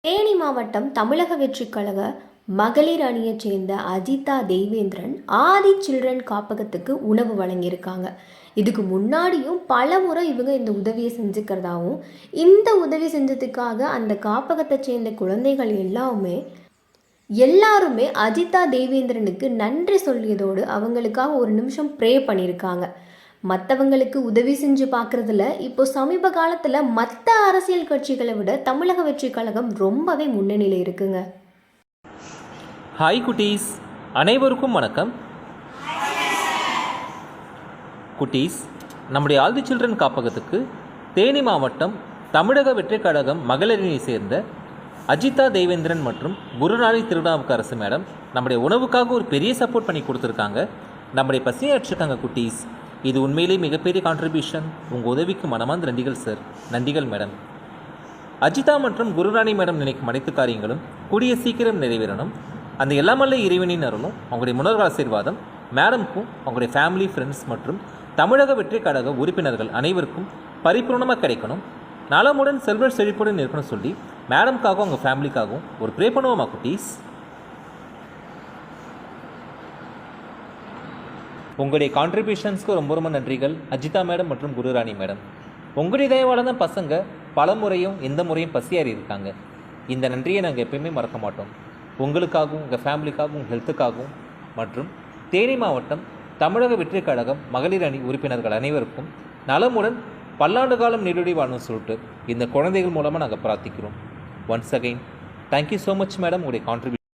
தேனி மாவட்டம் தமிழக வெற்றிக் கழக மகளிர் அணியைச் சேர்ந்த அஜிதா தெய்வேந்திரன் ஆதி சில்ட்ரன் காப்பகத்துக்கு உணவு வழங்கியிருக்காங்க. இதுக்கு முன்னாடியும் பல முறை இவங்க இந்த உதவியை செஞ்சுக்கிறதாவும், இந்த உதவி செஞ்சதுக்காக அந்த காப்பகத்தை சேர்ந்த குழந்தைகள் எல்லாருமே அஜிதா தெய்வேந்திரனுக்கு நன்றி சொல்லியதோடு அவங்களுக்காக ஒரு நிமிஷம் ப்ரே பண்ணியிருக்காங்க. மற்றவங்களுக்கு உதவி செஞ்சு பார்க்குறதுல இப்போ சமீப காலத்தில் மற்ற அரசியல் கட்சிகளை விட தமிழக வெற்றி கழகம் ரொம்பவே முன்னணியில் இருக்குங்க. ஹாய் குட்டீஸ், அனைவருக்கும் வணக்கம். குட்டீஸ், நம்முடைய ஆதி சில்ட்ரன் காப்பகத்துக்கு தேனி மாவட்டம் தமிழக வெற்றி கழகம் மகளிரணி சேர்ந்த அஜிதா தெய்வேந்திரன் மற்றும் குருராணி திருநாவுக்கரசு மேடம் நம்முடைய உணவுக்காக ஒரு பெரிய சப்போர்ட் பண்ணி கொடுத்துருக்காங்க. நம்முடைய பசியாற்றிருக்காங்க குட்டீஸ். இது உண்மையிலேயே மிகப்பெரிய கான்ட்ரிபியூஷன். உங்கள் உதவிக்கு மனமார்ந்த நன்றிகள் சார். நன்றிகள் மேடம். அஜிதா மற்றும் குருராணி மேடம் நினைக்கும் அனைத்து காரியங்களும் கூடிய சீக்கிரம் நிறைவேறணும். அந்த எல்லாமல்ல இறைவனின் அருளும் அவங்களுடைய முன்னோர்கள் ஆசீர்வாதம் மேடமுக்கும் அவங்களுடைய ஃபேமிலி, ஃப்ரெண்ட்ஸ் மற்றும் தமிழக வெற்றி கழக உறுப்பினர்கள் அனைவருக்கும் பரிபூர்ணமாக கிடைக்கணும். நலமுடன் செல்வ செழிப்புடன் இருக்கணும்னு சொல்லி மேடம்காகவும் அவங்க ஃபேமிலிக்காகவும் ஒரு ப்ரே பண்ணுவோமா குட்டீஸ்? உங்களுடைய கான்ட்ரிபியூஷன்ஸ்க்கு ரொம்ப ரொம்ப நன்றிகள் அஜிதா மேடம் மற்றும் குருராணி மேடம். உங்களுடைய தயவால தான் பசங்க பல முறையும் எந்த முறையும் பசியாறி இருக்காங்க. இந்த நன்றியை நாங்கள் எப்பயுமே மறக்க மாட்டோம். உங்களுக்காகவும் உங்கள் ஃபேமிலிக்காகவும் உங்கள் ஹெல்த்துக்காகவும் மற்றும் தேனி மாவட்டம் தமிழக வெற்றி கழகம் மகளிர் அணி உறுப்பினர்கள் அனைவருக்கும் நலமுடன் பல்லாண்டு காலம் நீடுடி வாழணும்னு சொல்லிட்டு இந்த குழந்தைகள் மூலமாக நாங்கள் பிரார்த்திக்கிறோம். Once again thank you so much madam, உங்களுடைய கான்ட்ரிபியூஷன்